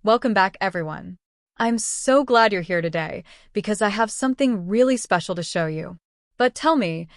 Welcome back, everyone. I'm so glad you're here today because I have something really special to show you. But tell me,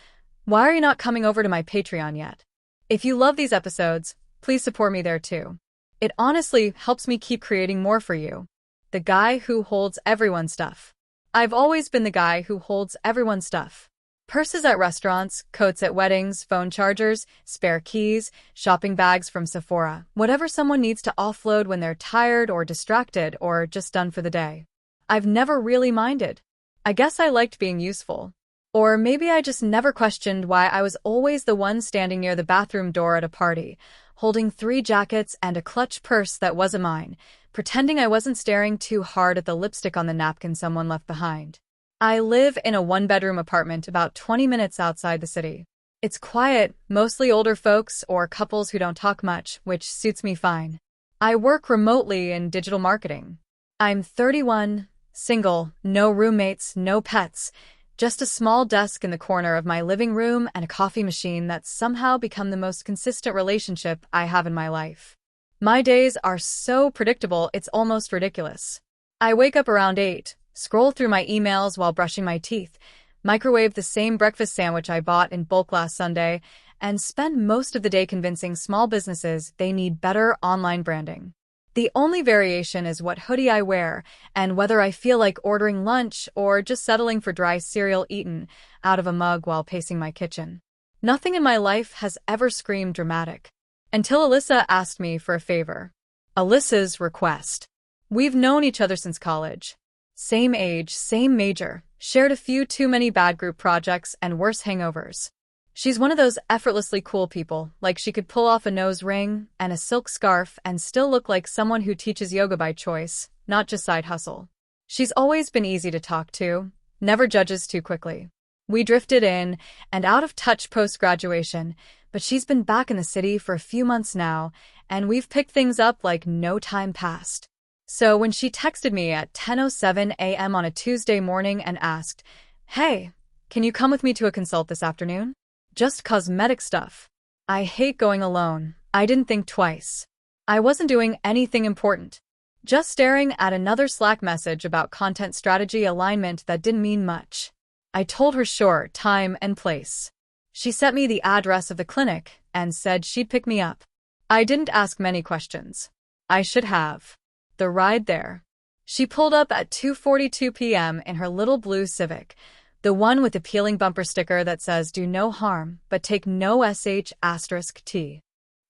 why are you not coming over to my Patreon yet? If you love these episodes, please support me there too. It honestly helps me keep creating more for you. The guy who holds everyone's stuff. I've always been the guy who holds everyone's stuff. Purses at restaurants, coats at weddings, phone chargers, spare keys, shopping bags from Sephora, whatever someone needs to offload when they're tired or distracted or just done for the day. I've never really minded. I guess I liked being useful. Or maybe I just never questioned why I was always the one standing near the bathroom door at a party, holding 3 jackets and a clutch purse that wasn't mine, pretending I wasn't staring too hard at the lipstick on the napkin someone left behind. I live in a 1-bedroom apartment about 20 minutes outside the city. It's quiet, mostly older folks or couples who don't talk much, which suits me fine. I work remotely in digital marketing. I'm 31, single, no roommates, no pets, just a small desk in the corner of my living room and a coffee machine that's somehow become the most consistent relationship I have in my life. My days are so predictable, it's almost ridiculous. I wake up around 8. Scroll through my emails while brushing my teeth, microwave the same breakfast sandwich I bought in bulk last Sunday, and spend most of the day convincing small businesses they need better online branding. The only variation is what hoodie I wear and whether I feel like ordering lunch or just settling for dry cereal eaten out of a mug while pacing my kitchen. Nothing in my life has ever screamed dramatic. Until Alyssa asked me for a favor. Alyssa's request. We've known each other since college. Same age, same major, shared a few too many bad group projects and worse hangovers. She's one of those effortlessly cool people, like she could pull off a nose ring and a silk scarf and still look like someone who teaches yoga by choice, not just side hustle. She's always been easy to talk to, never judges too quickly. We drifted in and out of touch post-graduation, but she's been back in the city for a few months now, and we've picked things up like no time passed. So when she texted me at 10:07 a.m. on a Tuesday morning and asked, "Hey, can you come with me to a consult this afternoon? Just cosmetic stuff." I hate going alone. I didn't think twice. I wasn't doing anything important. Just staring at another Slack message about content strategy alignment that didn't mean much. I told her sure, time and place. She sent me the address of the clinic and said she'd pick me up. I didn't ask many questions. I should have. The ride there. She pulled up at 2:42 p.m. in her little blue Civic, the one with the peeling bumper sticker that says do no harm, but take no sh*T.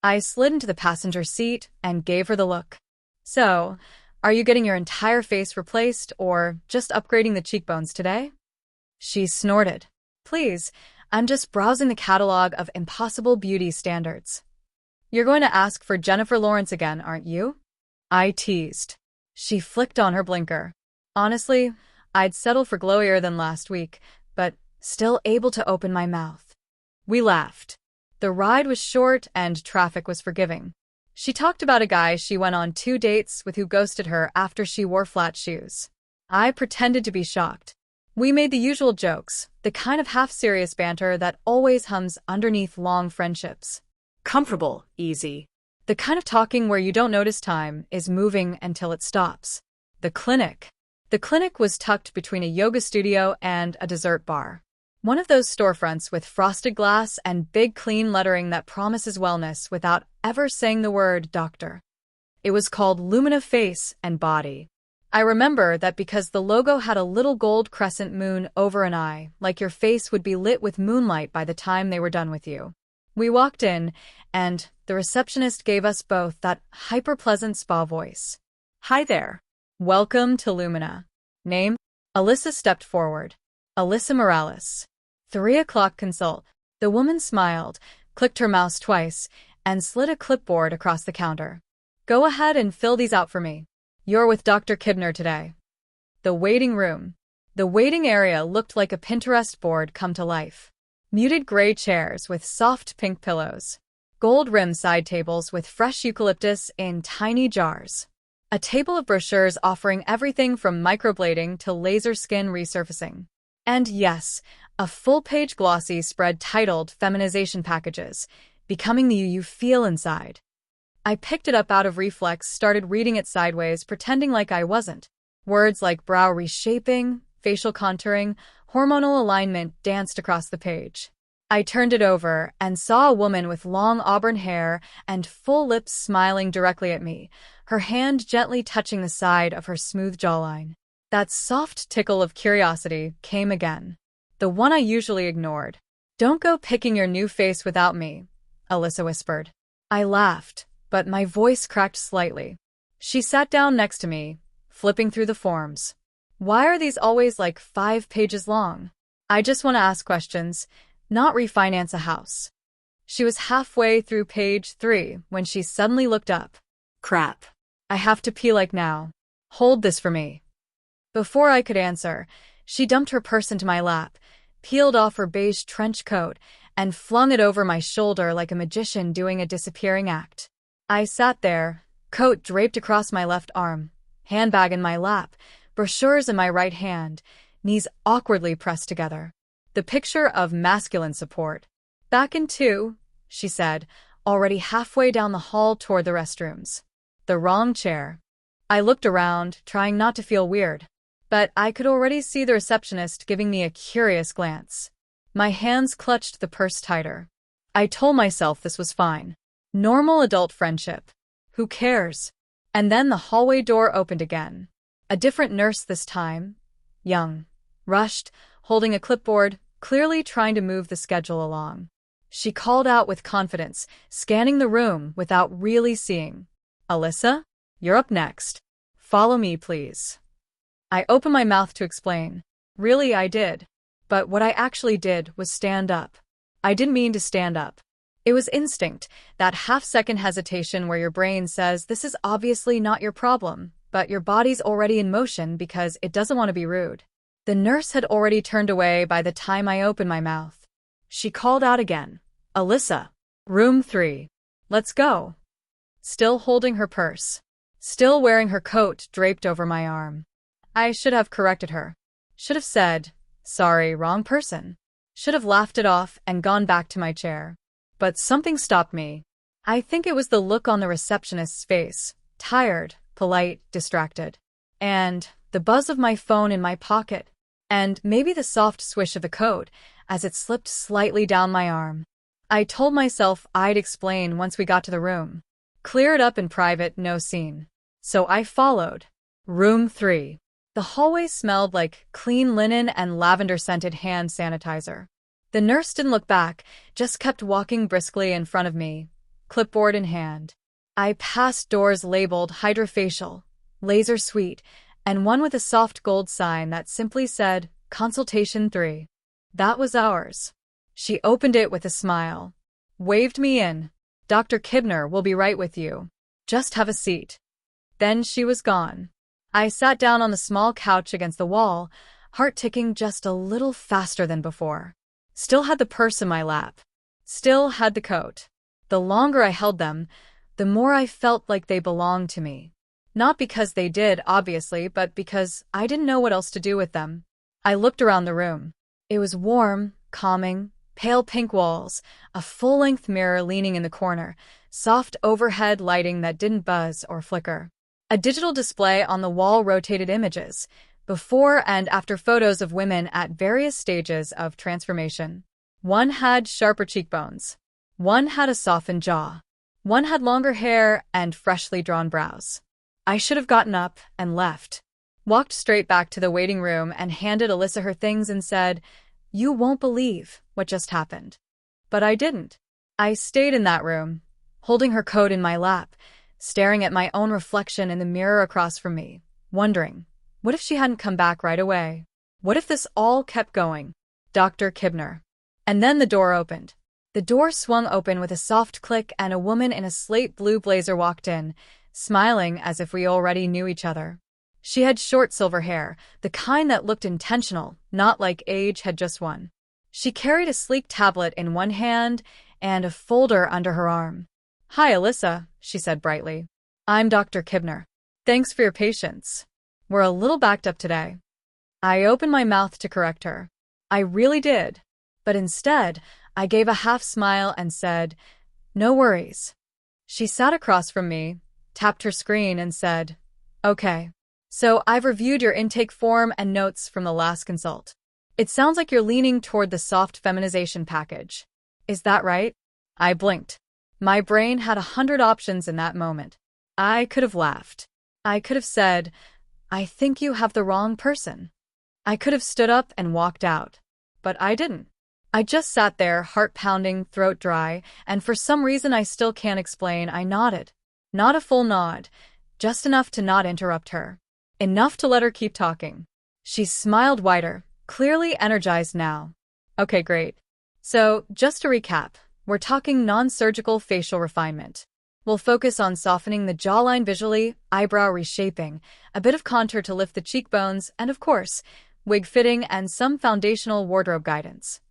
I slid into the passenger seat and gave her the look. So, are you getting your entire face replaced or just upgrading the cheekbones today? She snorted. Please, I'm just browsing the catalog of impossible beauty standards. You're going to ask for Jennifer Lawrence again, aren't you? I teased. She flicked on her blinker. Honestly, I'd settle for glowier than last week, but still able to open my mouth. We laughed. The ride was short and traffic was forgiving. She talked about a guy she went on 2 dates with who ghosted her after she wore flat shoes. I pretended to be shocked. We made the usual jokes, the kind of half-serious banter that always hums underneath long friendships. Comfortable, easy. The kind of talking where you don't notice time is moving until it stops. The clinic. The clinic was tucked between a yoga studio and a dessert bar. One of those storefronts with frosted glass and big clean lettering that promises wellness without ever saying the word doctor. It was called Lumina Face and Body. I remember that because the logo had a little gold crescent moon over an eye, like your face would be lit with moonlight by the time they were done with you. We walked in, and the receptionist gave us both that hyper-pleasant spa voice. Hi there. Welcome to Lumina. Name? Alyssa stepped forward. Alyssa Morales. 3 o'clock consult. The woman smiled, clicked her mouse twice, and slid a clipboard across the counter. Go ahead and fill these out for me. You're with Dr. Kibner today. The waiting room. The waiting area looked like a Pinterest board come to life. Muted gray chairs with soft pink pillows. Gold-rimmed side tables with fresh eucalyptus in tiny jars. A table of brochures offering everything from microblading to laser skin resurfacing. And yes, a full-page glossy spread titled Feminization Packages, Becoming the You You Feel Inside. I picked it up out of reflex, started reading it sideways, pretending like I wasn't. Words like brow reshaping, facial contouring, hormonal alignment danced across the page. I turned it over and saw a woman with long auburn hair and full lips smiling directly at me, her hand gently touching the side of her smooth jawline. That soft tickle of curiosity came again. The one I usually ignored. "Don't go picking your new face without me," Alyssa whispered. I laughed, but my voice cracked slightly. She sat down next to me, flipping through the forms. "Why are these always like 5 pages long? I just want to ask questions, not refinance a house." She was halfway through page 3 when she suddenly looked up. "Crap. I have to pee like now. Hold this for me." Before I could answer, she dumped her purse into my lap, peeled off her beige trench coat, and flung it over my shoulder like a magician doing a disappearing act. I sat there, coat draped across my left arm, handbag in my lap, brochures in my right hand, knees awkwardly pressed together. The picture of masculine support. "Back in 2, she said, already halfway down the hall toward the restrooms. "The wrong chair." I looked around, trying not to feel weird, but I could already see the receptionist giving me a curious glance. My hands clutched the purse tighter. I told myself this was fine. Normal adult friendship. Who cares? And then the hallway door opened again. A different nurse this time. Young. Rushed, holding a clipboard, clearly trying to move the schedule along. She called out with confidence, scanning the room without really seeing. "Alyssa, you're up next. Follow me, please." I opened my mouth to explain. Really, I did. But what I actually did was stand up. I didn't mean to stand up. It was instinct, that half-second hesitation where your brain says this is obviously not your problem, but your body's already in motion because it doesn't want to be rude. The nurse had already turned away by the time I opened my mouth. She called out again. "Alyssa, room 3. Let's go." Still holding her purse. Still wearing her coat draped over my arm. I should have corrected her. Should have said, "Sorry, wrong person." Should have laughed it off and gone back to my chair. But something stopped me. I think it was the look on the receptionist's face, tired, polite, distracted. And the buzz of my phone in my pocket. And maybe the soft swish of the coat as it slipped slightly down my arm. I told myself I'd explain once we got to the room. Clear it up in private, no scene. So I followed. Room 3. The hallway smelled like clean linen and lavender-scented hand sanitizer. The nurse didn't look back, just kept walking briskly in front of me, clipboard in hand. I passed doors labeled Hydrofacial, Laser Suite, and one with a soft gold sign that simply said, Consultation 3. That was ours. She opened it with a smile. Waved me in. "Dr. Kibner will be right with you. Just have a seat." Then she was gone. I sat down on the small couch against the wall, heart ticking just a little faster than before. Still had the purse in my lap. Still had the coat. The longer I held them, the more I felt like they belonged to me. Not because they did, obviously, but because I didn't know what else to do with them. I looked around the room. It was warm, calming, pale pink walls, a full-length mirror leaning in the corner, soft overhead lighting that didn't buzz or flicker. A digital display on the wall rotated images, before and after photos of women at various stages of transformation. One had sharper cheekbones. One had a softened jaw. One had longer hair and freshly drawn brows. I should have gotten up and left. Walked straight back to the waiting room and handed Alyssa her things and said, "You won't believe what just happened." But I didn't. I stayed in that room, holding her coat in my lap, staring at my own reflection in the mirror across from me, wondering, what if she hadn't come back right away? What if this all kept going? Dr. Kibner. And then the door opened. The door swung open with a soft click and a woman in a slate blue blazer walked in, smiling as if we already knew each other. She had short silver hair, the kind that looked intentional, not like age had just won. She carried a sleek tablet in one hand and a folder under her arm. "Hi, Alyssa," she said brightly. "I'm Dr. Kibner. Thanks for your patience. We're a little backed up today." I opened my mouth to correct her. I really did. But instead, I gave a half smile and said, "No worries." She sat across from me, tapped her screen, and said, "Okay. So I've reviewed your intake form and notes from the last consult. It sounds like you're leaning toward the soft feminization package. Is that right?" I blinked. My brain had 100 options in that moment. I could have laughed. I could have said, "I think you have the wrong person." I could have stood up and walked out. But I didn't. I just sat there, heart pounding, throat dry, and for some reason I still can't explain, I nodded. Not a full nod, just enough to not interrupt her. Enough to let her keep talking. She smiled wider, clearly energized now. "Okay, great. So, just to recap, we're talking non-surgical facial refinement. We'll focus on softening the jawline visually, eyebrow reshaping, a bit of contour to lift the cheekbones, and of course, wig fitting and some foundational wardrobe guidance."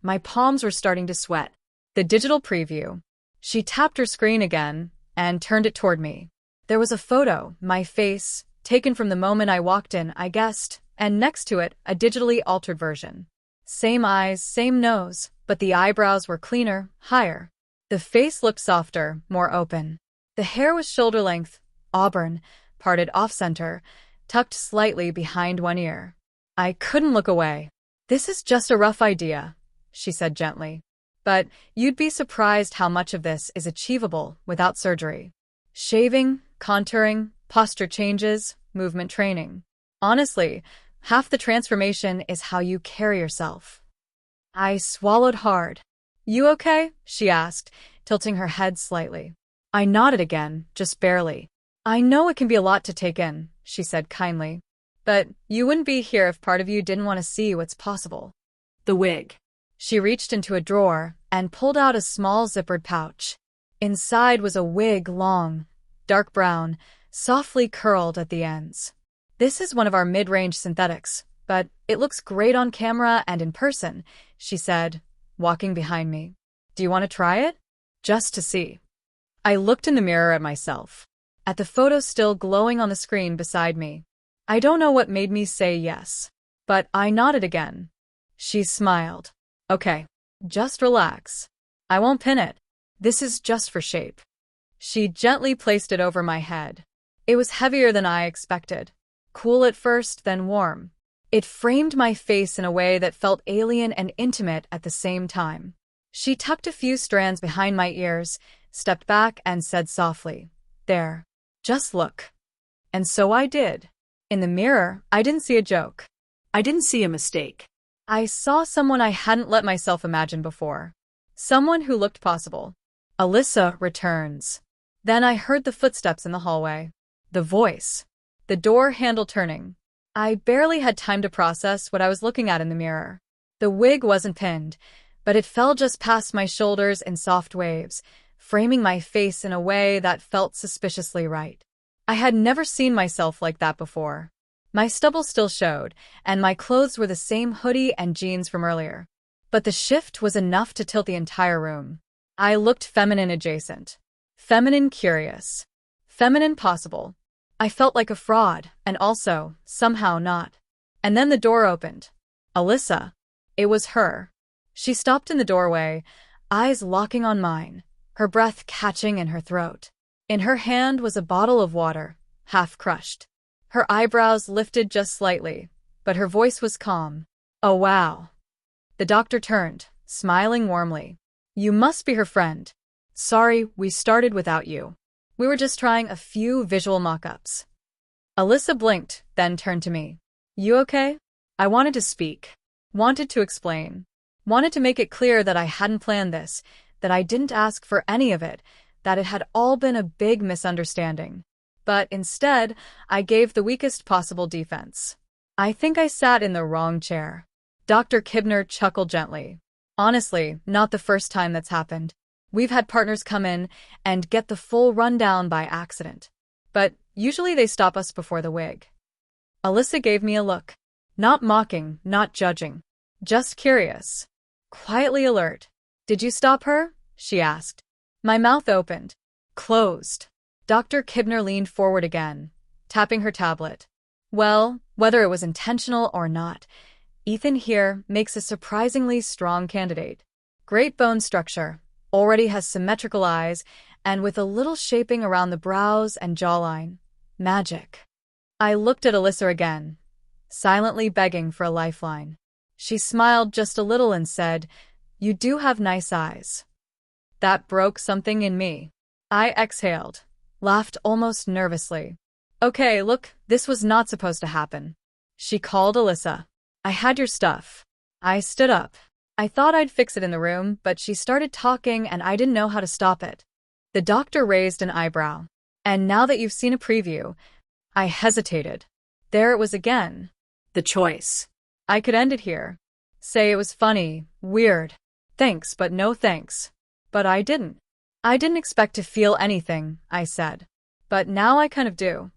My palms were starting to sweat. The digital preview. She tapped her screen again and turned it toward me. There was a photo, my face, taken from the moment I walked in, I guessed, and next to it, a digitally altered version. Same eyes, same nose, but the eyebrows were cleaner, higher. The face looked softer, more open. The hair was shoulder-length, auburn, parted off-center, tucked slightly behind one ear. I couldn't look away. "This is just a rough idea," she said gently. "But you'd be surprised how much of this is achievable without surgery. Shaving, contouring, posture changes, movement training. Honestly, half the transformation is how you carry yourself." I swallowed hard. "You okay?" she asked, tilting her head slightly. I nodded again, just barely. "I know it can be a lot to take in," she said kindly. "But you wouldn't be here if part of you didn't want to see what's possible." The wig. She reached into a drawer and pulled out a small zippered pouch. Inside was a wig, long, dark brown, softly curled at the ends. "This is one of our mid-range synthetics, but it looks great on camera and in person," she said, walking behind me. "Do you want to try it? Just to see." I looked in the mirror at myself, at the photo still glowing on the screen beside me. I don't know what made me say yes, but I nodded again. She smiled. "Okay, just relax. I won't pin it. This is just for shape." She gently placed it over my head. It was heavier than I expected. Cool at first, then warm. It framed my face in a way that felt alien and intimate at the same time. She tucked a few strands behind my ears, stepped back, and said softly, "There. Just look." And so I did. In the mirror, I didn't see a joke. I didn't see a mistake. I saw someone I hadn't let myself imagine before. Someone who looked possible. Alyssa returns. Then I heard the footsteps in the hallway. The voice. The door handle turning. I barely had time to process what I was looking at in the mirror. The wig wasn't pinned, but it fell just past my shoulders in soft waves, framing my face in a way that felt suspiciously right. I had never seen myself like that before. My stubble still showed, and my clothes were the same hoodie and jeans from earlier. But the shift was enough to tilt the entire room. I looked feminine adjacent. Feminine curious. Feminine possible. I felt like a fraud, and also, somehow not. And then the door opened. Alyssa. It was her. She stopped in the doorway, eyes locking on mine, her breath catching in her throat. In her hand was a bottle of water, half crushed. Her eyebrows lifted just slightly, but her voice was calm. "Oh wow." The doctor turned, smiling warmly. "You must be her friend. Sorry, we started without you. We were just trying a few visual mock-ups." Alyssa blinked, then turned to me. "You okay?" I wanted to speak. Wanted to explain. Wanted to make it clear that I hadn't planned this, that I didn't ask for any of it, that it had all been a big misunderstanding. But instead, I gave the weakest possible defense. "I think I sat in the wrong chair." Dr. Kibner chuckled gently. "Honestly, not the first time that's happened. We've had partners come in and get the full rundown by accident. But usually they stop us before the wig." Alyssa gave me a look. Not mocking, not judging. Just curious. Quietly alert. "Did you stop her?" she asked. My mouth opened. Closed. Dr. Kibner leaned forward again, tapping her tablet. "Well, whether it was intentional or not, Ethan here makes a surprisingly strong candidate. Great bone structure, already has symmetrical eyes, and with a little shaping around the brows and jawline. Magic. I looked at Alyssa again, silently begging for a lifeline. She smiled just a little and said, "You do have nice eyes." That broke something in me. I exhaled, laughed almost nervously. "Okay, look, this was not supposed to happen." She called Alyssa. "I had your stuff." I stood up. I thought I'd fix it in the room, but she started talking and I didn't know how to stop it. The doctor raised an eyebrow. "And now that you've seen a preview," I hesitated. There it was again. The choice. I could end it here. Say it was funny, weird. Thanks, but no thanks. But I didn't. I didn't expect to feel anything, I said. But now I kind of do.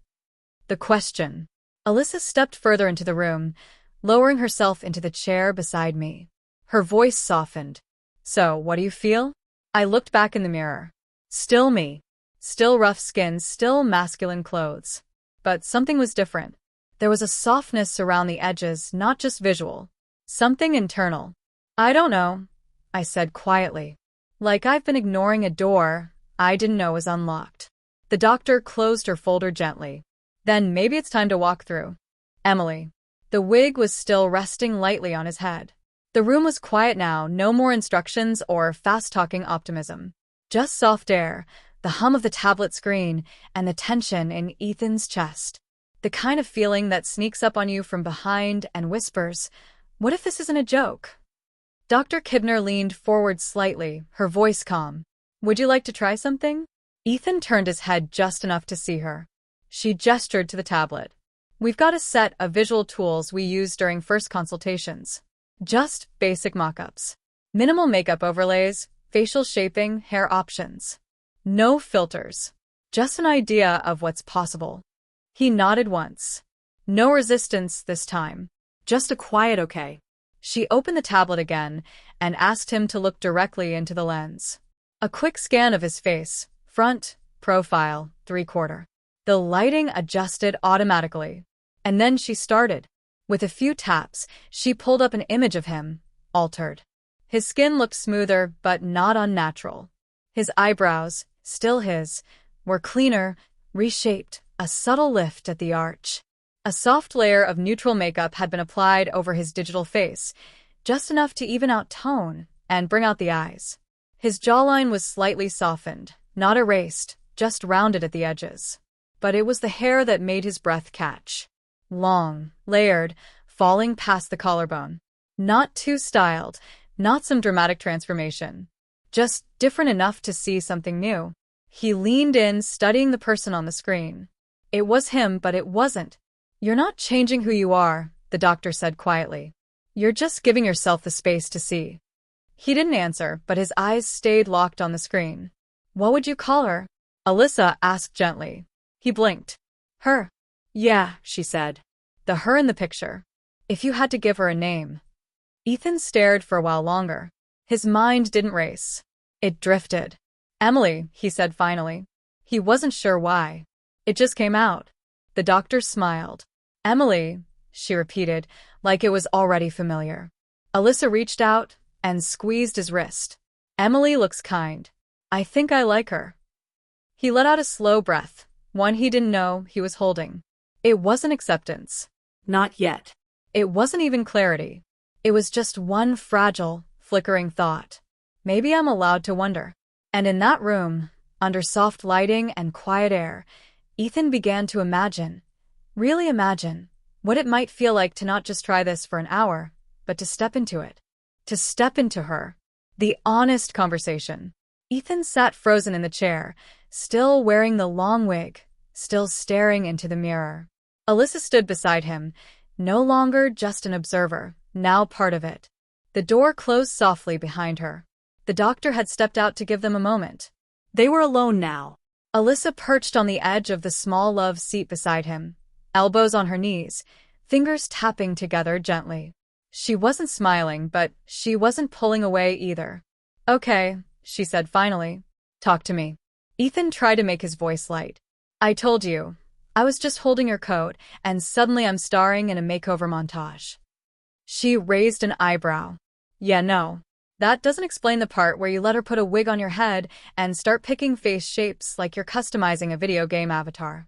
The question. Alyssa stepped further into the room, lowering herself into the chair beside me. Her voice softened. "So, what do you feel?" I looked back in the mirror. Still me. Still rough skin, still masculine clothes. But something was different. There was a softness around the edges, not just visual. Something internal. "I don't know," I said quietly. Like I've been ignoring a door I didn't know was unlocked. The doctor closed her folder gently. "Then maybe it's time to walk through." Emily. The wig was still resting lightly on his head. The room was quiet now, no more instructions or fast-talking optimism. Just soft air, the hum of the tablet screen, and the tension in Ethan's chest. The kind of feeling that sneaks up on you from behind and whispers, "What if this isn't a joke?" Dr. Kibner leaned forward slightly, her voice calm. "Would you like to try something?" Ethan turned his head just enough to see her. She gestured to the tablet. "We've got a set of visual tools we use during first consultations. Just basic mock-ups. Minimal makeup overlays, facial shaping, hair options. No filters. Just an idea of what's possible." He nodded once. No resistance this time. Just a quiet okay. She opened the tablet again and asked him to look directly into the lens. A quick scan of his face, front, profile, three-quarter. The lighting adjusted automatically. And then she started. With a few taps, she pulled up an image of him, altered. His skin looked smoother, but not unnatural. His eyebrows, still his, were cleaner, reshaped, a subtle lift at the arch. A soft layer of neutral makeup had been applied over his digital face, just enough to even out tone and bring out the eyes. His jawline was slightly softened, not erased, just rounded at the edges. But it was the hair that made his breath catch. Long, layered, falling past the collarbone. Not too styled, not some dramatic transformation. Just different enough to see something new. He leaned in, studying the person on the screen. It was him, but it wasn't. "You're not changing who you are," the doctor said quietly. "You're just giving yourself the space to see." He didn't answer, but his eyes stayed locked on the screen. "What would you call her?" Alyssa asked gently. He blinked. "Her." "Yeah," she said. "The her in the picture. If you had to give her a name." Ethan stared for a while longer. His mind didn't race. It drifted. "Emily," he said finally. He wasn't sure why. It just came out. The doctor smiled. "Emily," she repeated, like it was already familiar. Alyssa reached out and squeezed his wrist. "Emily looks kind. I think I like her." He let out a slow breath, one he didn't know he was holding. It wasn't acceptance. Not yet. It wasn't even clarity. It was just one fragile, flickering thought. Maybe I'm allowed to wonder. And in that room, under soft lighting and quiet air, Ethan began to imagine, really imagine, what it might feel like to not just try this for an hour, but to step into it. To step into her. The honest conversation. Ethan sat frozen in the chair, still wearing the long wig, still staring into the mirror. Alyssa stood beside him, no longer just an observer, now part of it. The door closed softly behind her. The doctor had stepped out to give them a moment. They were alone now. Alyssa perched on the edge of the small love seat beside him, elbows on her knees, fingers tapping together gently. She wasn't smiling, but she wasn't pulling away either. "Okay," she said finally. "Talk to me." Ethan tried to make his voice light. "I told you. I was just holding your coat, and suddenly I'm starring in a makeover montage." She raised an eyebrow. "Yeah, no. That doesn't explain the part where you let her put a wig on your head and start picking face shapes like you're customizing a video game avatar.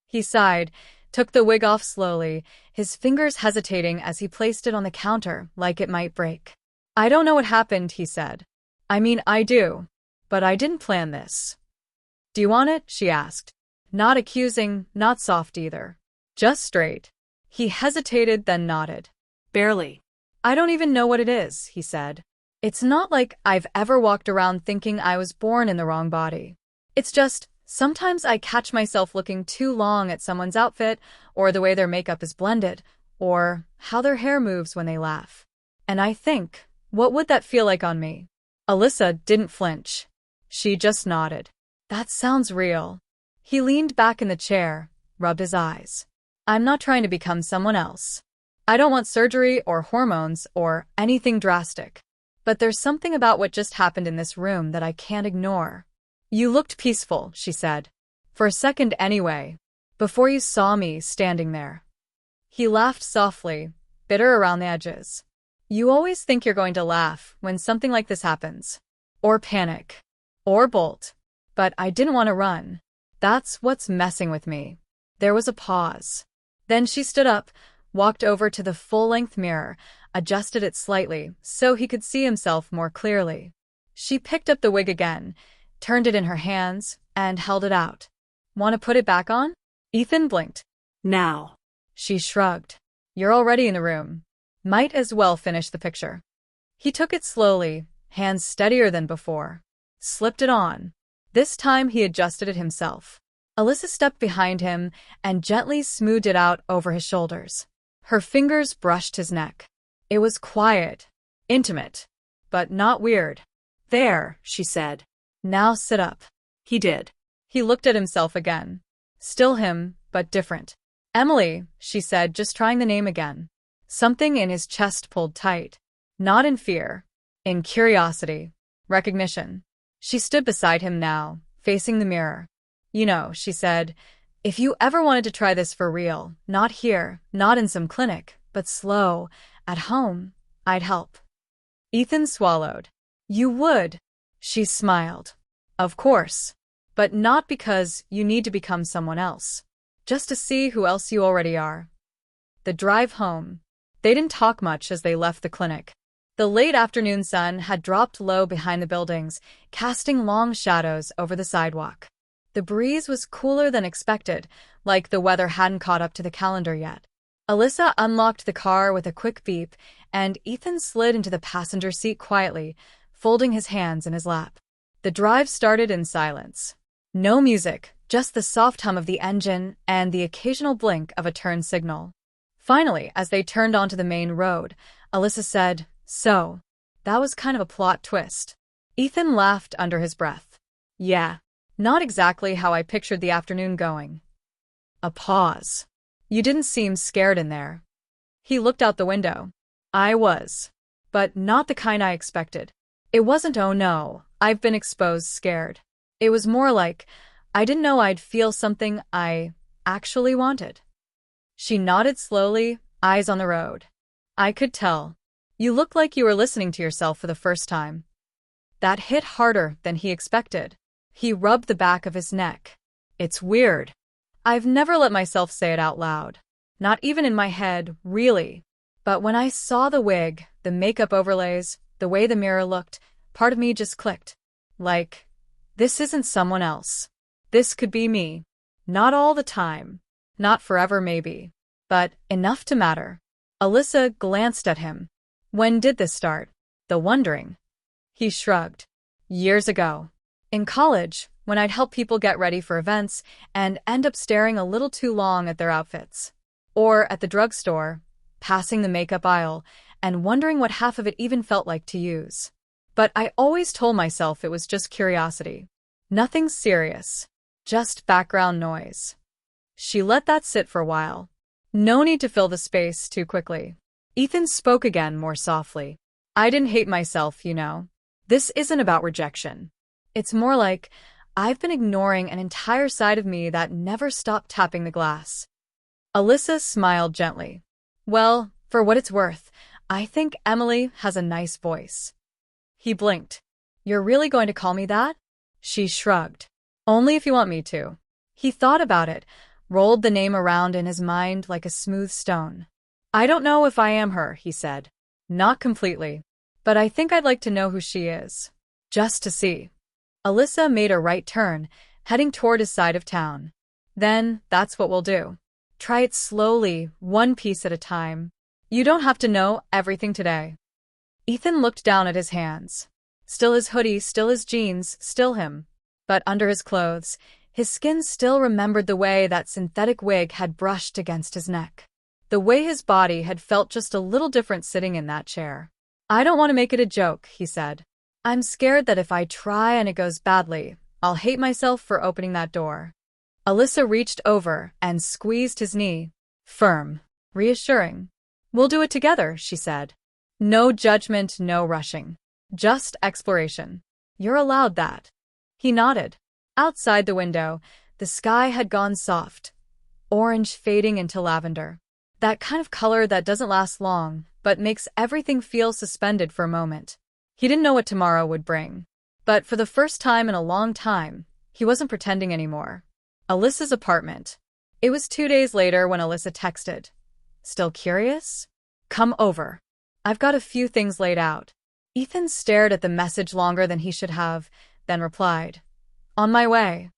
He sighed, took the wig off slowly, his fingers hesitating as he placed it on the counter like it might break. I don't know what happened, he said. I mean, I do. But I didn't plan this. Do you want it? She asked. Not accusing, not soft either. Just straight. He hesitated, then nodded. Barely. I don't even know what it is, he said. It's not like I've ever walked around thinking I was born in the wrong body. It's just, sometimes I catch myself looking too long at someone's outfit, or the way their makeup is blended, or how their hair moves when they laugh. And I think, what would that feel like on me? Alyssa didn't flinch. She just nodded. That sounds real. He leaned back in the chair, rubbed his eyes. I'm not trying to become someone else. I don't want surgery or hormones or anything drastic. But there's something about what just happened in this room that I can't ignore. You looked peaceful, she said. For a second anyway, before you saw me standing there. He laughed softly, bitter around the edges. You always think you're going to laugh when something like this happens. Or panic. Or bolt. But I didn't want to run. That's what's messing with me. There was a pause. Then she stood up, walked over to the full-length mirror, adjusted it slightly so he could see himself more clearly. She picked up the wig again, turned it in her hands, and held it out. Want to put it back on? Ethan blinked. Now. She shrugged. You're already in the room. Might as well finish the picture. He took it slowly, hands steadier than before. Slipped it on. This time he adjusted it himself. Alyssa stepped behind him and gently smoothed it out over his shoulders. Her fingers brushed his neck. It was quiet, intimate, but not weird. There, she said. Now sit up. He did. He looked at himself again. Still him, but different. Emily, she said, just trying the name again. Something in his chest pulled tight. Not in fear. In curiosity. Recognition. She stood beside him now, facing the mirror. You know, she said, if you ever wanted to try this for real, not here, not in some clinic, but slow, at home, I'd help. Ethan swallowed. You would? She smiled. Of course. But not because you need to become someone else. Just to see who else you already are. The drive home. They didn't talk much as they left the clinic. The late afternoon sun had dropped low behind the buildings, casting long shadows over the sidewalk. The breeze was cooler than expected, like the weather hadn't caught up to the calendar yet. Alyssa unlocked the car with a quick beep, and Ethan slid into the passenger seat quietly, folding his hands in his lap. The drive started in silence. No music, just the soft hum of the engine and the occasional blink of a turn signal. Finally, as they turned onto the main road, Alyssa said, So, that was kind of a plot twist. Ethan laughed under his breath. Yeah, not exactly how I pictured the afternoon going. A pause. You didn't seem scared in there. He looked out the window. I was. But not the kind I expected. It wasn't oh no, I've been exposed scared. It was more like, I didn't know I'd feel something I actually wanted. She nodded slowly, eyes on the road. I could tell. You looked like you were listening to yourself for the first time. That hit harder than he expected. He rubbed the back of his neck. It's weird. I've never let myself say it out loud. Not even in my head, really. But when I saw the wig, the makeup overlays, the way the mirror looked, part of me just clicked. Like, this isn't someone else. This could be me. Not all the time. Not forever maybe. But enough to matter. Alyssa glanced at him. When did this start? The wondering. He shrugged. Years ago. In college, when I'd help people get ready for events and end up staring a little too long at their outfits. Or at the drugstore, passing the makeup aisle, and wondering what half of it even felt like to use. But I always told myself it was just curiosity. Nothing serious. Just background noise. She let that sit for a while. No need to fill the space too quickly. Ethan spoke again more softly. I didn't hate myself, you know. This isn't about rejection. It's more like, I've been ignoring an entire side of me that never stopped tapping the glass. Alyssa smiled gently. Well, for what it's worth, I think Emily has a nice voice. He blinked. You're really going to call me that? She shrugged. Only if you want me to. He thought about it, rolled the name around in his mind like a smooth stone. I don't know if I am her, he said. Not completely. But I think I'd like to know who she is. Just to see. Alyssa made a right turn, heading toward his side of town. Then, that's what we'll do. Try it slowly, one piece at a time. You don't have to know everything today. Ethan looked down at his hands. Still his hoodie, still his jeans, still him. But under his clothes, his skin still remembered the way that synthetic wig had brushed against his neck. The way his body had felt just a little different sitting in that chair. I don't want to make it a joke, he said. I'm scared that if I try and it goes badly, I'll hate myself for opening that door. Alyssa reached over and squeezed his knee. Firm. Reassuring. We'll do it together, she said. No judgment, no rushing. Just exploration. You're allowed that. He nodded. Outside the window, the sky had gone soft, orange fading into lavender. That kind of color that doesn't last long, but makes everything feel suspended for a moment. He didn't know what tomorrow would bring. But for the first time in a long time, he wasn't pretending anymore. Alyssa's apartment. It was 2 days later when Alyssa texted. Still curious? Come over. I've got a few things laid out. Ethan stared at the message longer than he should have, then replied. On my way.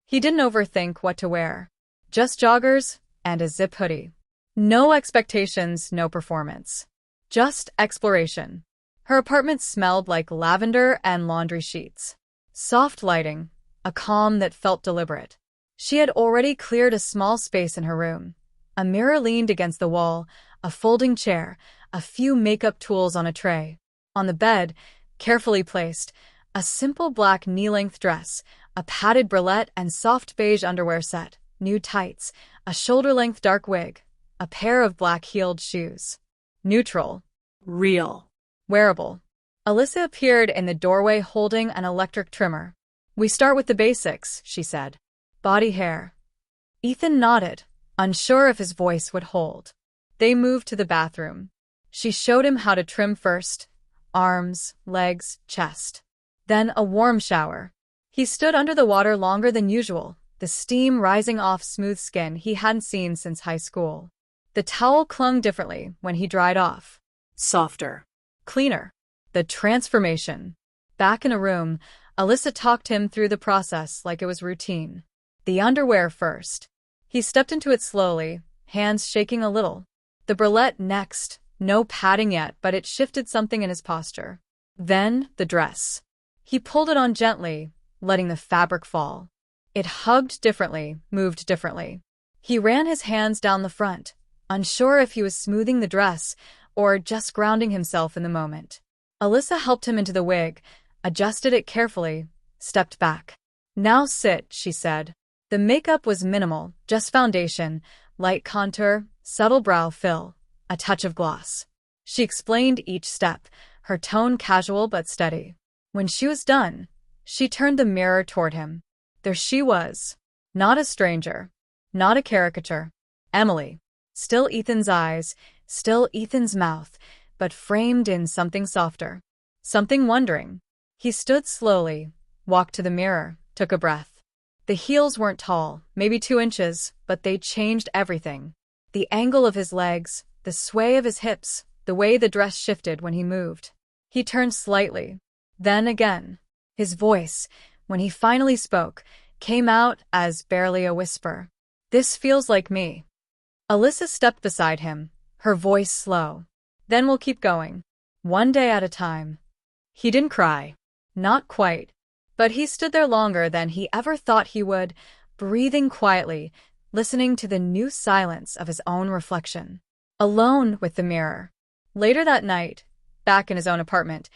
He didn't overthink what to wear. Just joggers and a zip hoodie. No expectations, no performance. Just exploration. Her apartment smelled like lavender and laundry sheets. Soft lighting, a calm that felt deliberate. She had already cleared a small space in her room. A mirror leaned against the wall, a folding chair, a few makeup tools on a tray. On the bed, carefully placed, a simple black knee-length dress, a padded bralette and soft beige underwear set, new tights, a shoulder-length dark wig, a pair of black-heeled shoes. Neutral. Real. Wearable. Alyssa appeared in the doorway holding an electric trimmer. We start with the basics, she said. Body hair. Ethan nodded, unsure if his voice would hold. They moved to the bathroom. She showed him how to trim first. Arms, legs, chest. Then a warm shower. He stood under the water longer than usual, the steam rising off smooth skin he hadn't seen since high school. The towel clung differently when he dried off. Softer. Cleaner. The transformation. Back in a room, Alyssa talked him through the process like it was routine. The underwear first. He stepped into it slowly, hands shaking a little. The bralette next. No padding yet, but it shifted something in his posture. Then, the dress. He pulled it on gently, letting the fabric fall. It hugged differently, moved differently. He ran his hands down the front, unsure if he was smoothing the dress or just grounding himself in the moment. Alyssa helped him into the wig, adjusted it carefully, stepped back. Now sit, she said. The makeup was minimal, just foundation, light contour, subtle brow fill, a touch of gloss. She explained each step, her tone casual but steady. When she was done, she turned the mirror toward him. There she was. Not a stranger. Not a caricature. Emily. Still Ethan's eyes, still Ethan's mouth, but framed in something softer. Something wondering. He stood slowly, walked to the mirror, took a breath. The heels weren't tall, maybe 2 inches, but they changed everything. The angle of his legs, the sway of his hips, the way the dress shifted when he moved. He turned slightly. Then again. His voice, when he finally spoke, came out as barely a whisper. This feels like me. Alyssa stepped beside him, her voice slow. Then we'll keep going. One day at a time. He didn't cry. Not quite. But he stood there longer than he ever thought he would, breathing quietly, listening to the new silence of his own reflection. Alone with the mirror. Later that night, back in his own apartment,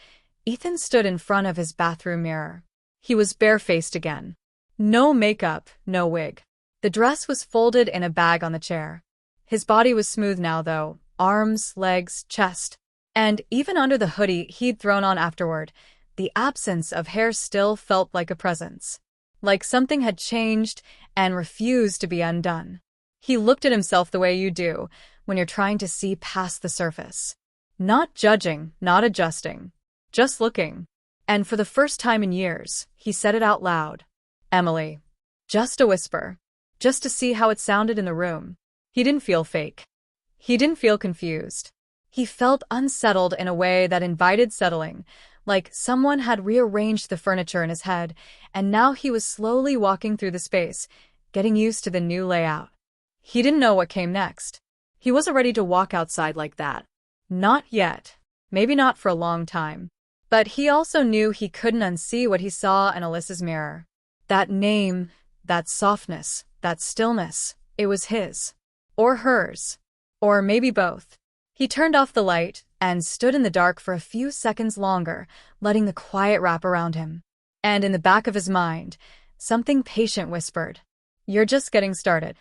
Ethan stood in front of his bathroom mirror. He was barefaced again. No makeup, no wig. The dress was folded in a bag on the chair. His body was smooth now, though, arms, legs, chest. And even under the hoodie he'd thrown on afterward, the absence of hair still felt like a presence. Like something had changed and refused to be undone. He looked at himself the way you do when you're trying to see past the surface. Not judging, not adjusting. Just looking. And for the first time in years, he said it out loud. Emily. Just a whisper. Just to see how it sounded in the room. He didn't feel fake. He didn't feel confused. He felt unsettled in a way that invited settling, like someone had rearranged the furniture in his head, and now he was slowly walking through the space, getting used to the new layout. He didn't know what came next. He wasn't ready to walk outside like that. Not yet. Maybe not for a long time. But he also knew he couldn't unsee what he saw in Alyssa's mirror. That name, that softness, that stillness, it was his. Or hers. Or maybe both. He turned off the light and stood in the dark for a few seconds longer, letting the quiet wrap around him. And in the back of his mind, something patient whispered, "You're just getting started."